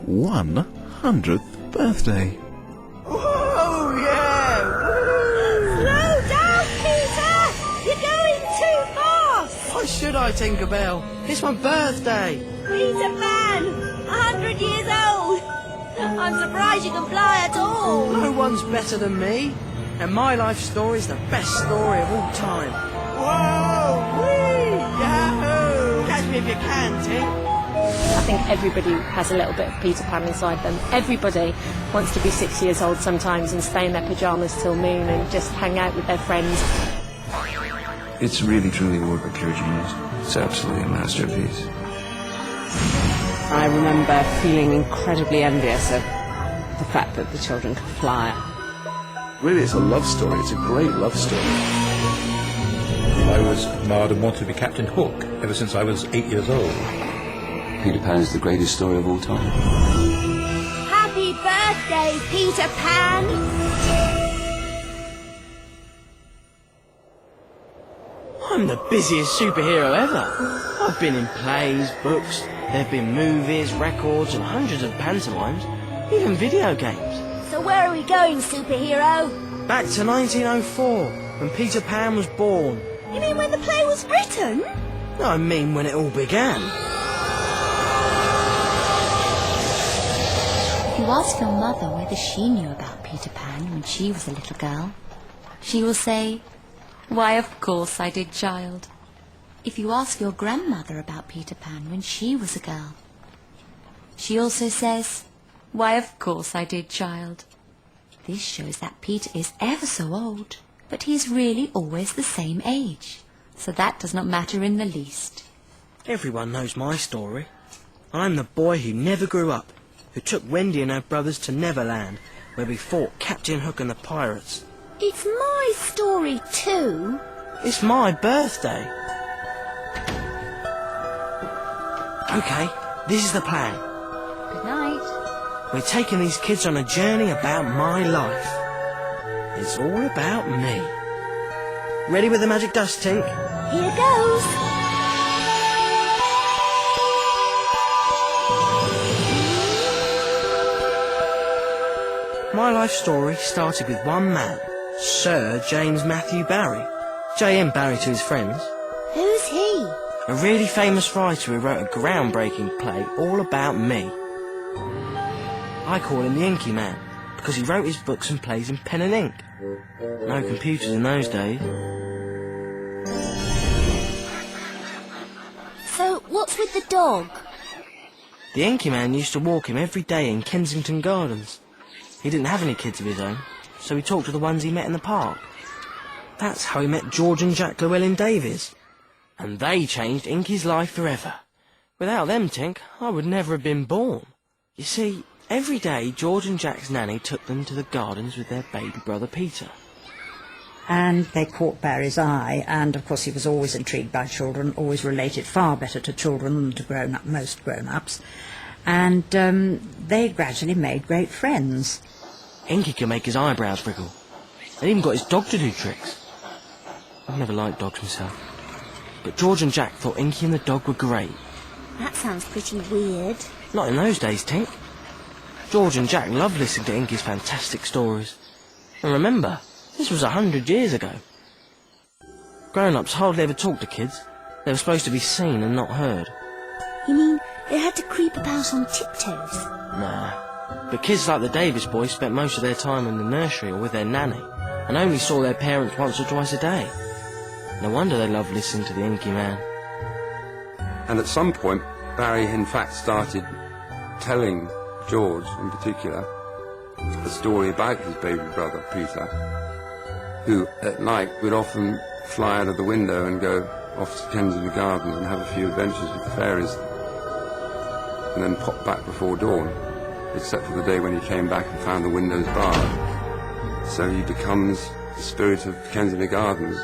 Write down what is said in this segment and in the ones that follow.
100th birthday. Oh, yeah! Slow down, Peter! You're going too fast! Why should I, Tinkerbell? It's my birthday! Peter Pan! 100 years old! I'm surprised you can fly at all! No one's better than me, and my life story is the best story of all time. Whoa! Whee! Yahoo! Catch me if you can, Tink! I think everybody has a little bit of Peter Pan inside them. Everybody wants to be 6 years old sometimes and stay in their pyjamas till noon and just hang out with their friends. It's really, truly a work of pure genius. It's absolutely a masterpiece. I remember feeling incredibly envious of the fact that the children could fly. Really, it's a love story. It's a great love story. I was admired and wanted to be Captain Hook ever since I was 8 years old. Peter Pan is the greatest story of all time. Happy birthday, Peter Pan! I'm the busiest superhero ever. I've been in plays, books, there have been movies, records, and hundreds of pantomimes, even video games. So where are we going, superhero? Back to 1904, when Peter Pan was born. You mean when the play was written? No, I mean when it all began. If you ask your mother whether she knew about Peter Pan when she was a little girl, she will say, "Why, of course I did, child." If you ask your grandmother about Peter Pan when she was a girl, she also says, "Why, of course I did, child." This shows that Peter is ever so old, but he is really always the same age, so that does not matter in the least. Everyone knows my story. I'm the boy who never grew up, who took Wendy and her brothers to Neverland, where we fought Captain Hook and the pirates. It's my story too. It's my birthday. Okay, this is the plan. Good night. We're taking these kids on a journey about my life. It's all about me. Ready with the magic dust, Tink? Here goes. My life story started with one man, Sir James Matthew Barrie. J.M. Barrie to his friends. Who's he? A really famous writer who wrote a groundbreaking play all about me. I call him the Inky Man, because he wrote his books and plays in pen and ink. No computers in those days. So, what's with the dog? The Inky Man used to walk him every day in Kensington Gardens. He didn't have any kids of his own, so he talked to the ones he met in the park. That's how he met George and Jack Llewellyn-Davies. And they changed Inky's life forever. Without them, Tink, I would never have been born. You see, every day George and Jack's nanny took them to the gardens with their baby brother Peter. And they caught Barry's eye, and of course he was always intrigued by children, always related far better to children than to most grown-ups. And they gradually made great friends. Inky could make his eyebrows wriggle. And even got his dog to do tricks. I've never liked dogs myself. But George and Jack thought Inky and the dog were great. That sounds pretty weird. Not in those days, Tink. George and Jack loved listening to Inky's fantastic stories. And remember, this was 100 years ago. Grown-ups hardly ever talked to kids. They were supposed to be seen and not heard. You mean they had to creep about on tiptoes? Nah. But kids like the Davis boys spent most of their time in the nursery or with their nanny, and only saw their parents once or twice a day. No wonder they loved listening to the Inky Man. And at some point, Barry in fact started telling George in particular a story about his baby brother Peter, who at night would often fly out of the window and go off to Kensington Gardens and have a few adventures with the fairies, and then pop back before dawn, except for the day when he came back and found the windows barred. So he becomes the spirit of Kensington Gardens.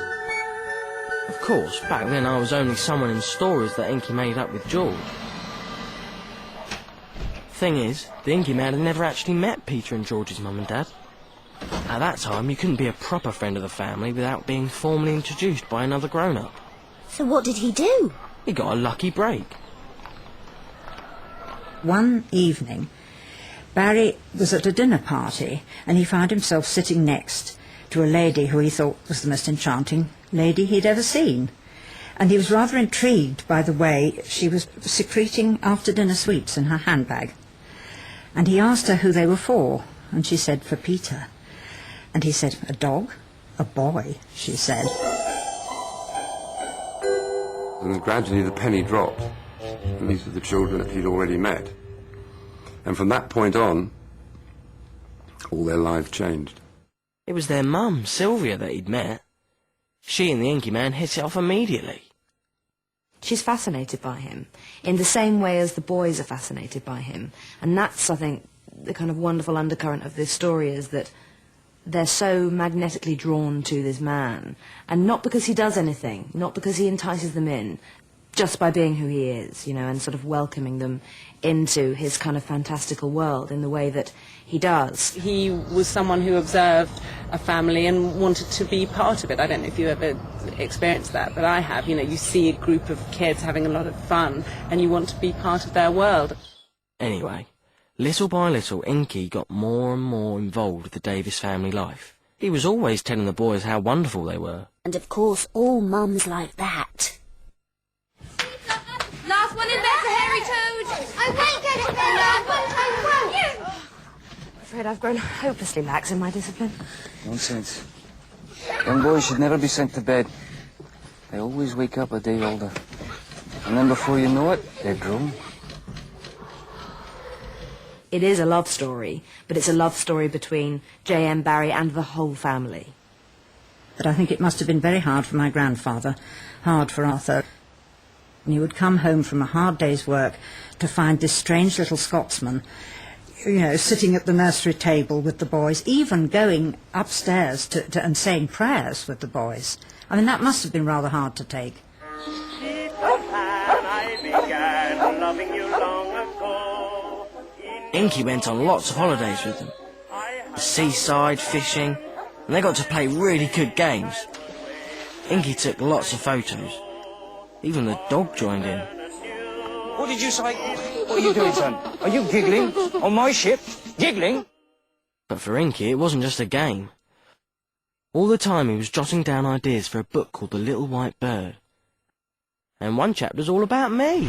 Of course, back then I was only someone in stories that Inky made up with George. Thing is, the Inky Man had never actually met Peter and George's mum and dad. At that time, you couldn't be a proper friend of the family without being formally introduced by another grown-up. So what did he do? He got a lucky break. One evening, Barry was at a dinner party and he found himself sitting next to a lady who he thought was the most enchanting lady he'd ever seen. And he was rather intrigued by the way she was secreting after-dinner sweets in her handbag. And he asked her who they were for, and she said, for Peter. And he said, a dog? A boy, she said. And then gradually the penny dropped, and these were the children that he'd already met. And from that point on, all their lives changed. It was their mum, Sylvia, that he'd met. She and the Inky Man hit it off immediately. She's fascinated by him, in the same way as the boys are fascinated by him. And that's, I think, the kind of wonderful undercurrent of this story, is that they're so magnetically drawn to this man. And not because he does anything, not because he entices them in, just by being who he is, you know, and sort of welcoming them into his kind of fantastical world in the way that he does. He was someone who observed a family and wanted to be part of it. I don't know if you ever experienced that, but I have. You know, you see a group of kids having a lot of fun and you want to be part of their world. Anyway, little by little, Inky got more and more involved with the Davis family life. He was always telling the boys how wonderful they were. And of course, all mums like that. Last one in bed for Hairy Toad! I won't go to bed! I won't! I'm afraid I've grown hopelessly lax in my discipline. Nonsense. Young boys should never be sent to bed. They always wake up a day older. And then before you know it, they're grown. It is a love story, but it's a love story between J.M. Barrie and the whole family. But I think it must have been very hard for my grandfather, hard for Arthur. And he would come home from a hard day's work to find this strange little Scotsman, you know, sitting at the nursery table with the boys, even going upstairs and saying prayers with the boys. I mean, that must have been rather hard to take. Inky went on lots of holidays with them. The seaside, fishing, and they got to play really good games. Inky took lots of photos. Even the dog joined in. What did you say? What are you doing, son? Are you giggling? On my ship? Giggling? But for Inky, it wasn't just a game. All the time he was jotting down ideas for a book called The Little White Bird. And one chapter's all about me.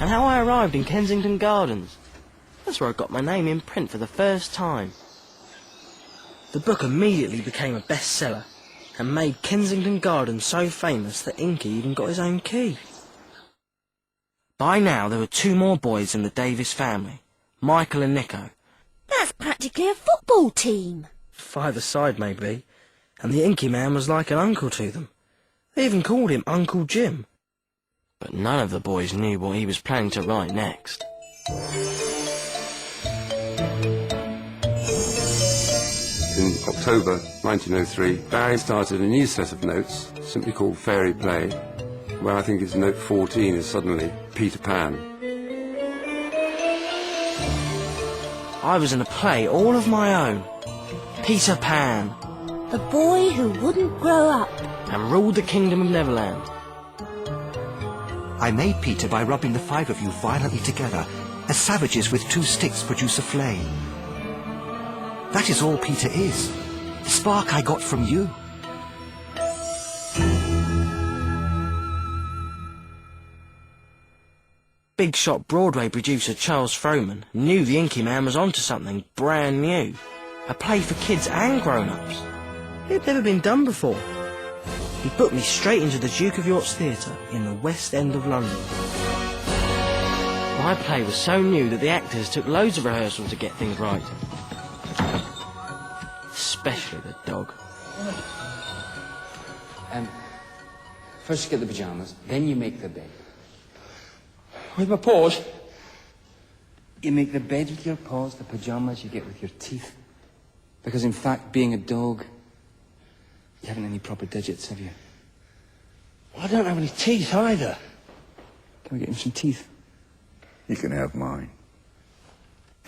And how I arrived in Kensington Gardens. That's where I got my name in print for the first time. The book immediately became a bestseller and made Kensington Gardens so famous that Inky even got his own key. By now there were 2 more boys in the Davis family, Michael and Nico. That's practically a football team. 5-a-side maybe, and the Inky Man was like an uncle to them. They even called him Uncle Jim. But none of the boys knew what he was planning to write next. In October 1903, Barrie started a new set of notes, simply called Fairy Play, where I think it's note 14 is suddenly Peter Pan. I was in a play all of my own, Peter Pan, The boy who wouldn't grow up. and ruled the kingdom of Neverland. I made Peter by rubbing the 5 of you violently together, as savages with 2 sticks produce a flame. That is all Peter is. The spark I got from you. Big shot Broadway producer Charles Frohman knew the Inky Man was onto something brand new. A play for kids and grown-ups. It had never been done before. He put me straight into the Duke of York's Theatre in the West End of London. My play was so new that the actors took loads of rehearsal to get things right. Especially the dog. First you get the pyjamas, then you make the bed. With my paws? You make the bed with your paws, the pyjamas you get with your teeth. Because in fact, being a dog, you haven't any proper digits, have you? Well, I don't have any teeth either. Can we get him some teeth? You can have mine.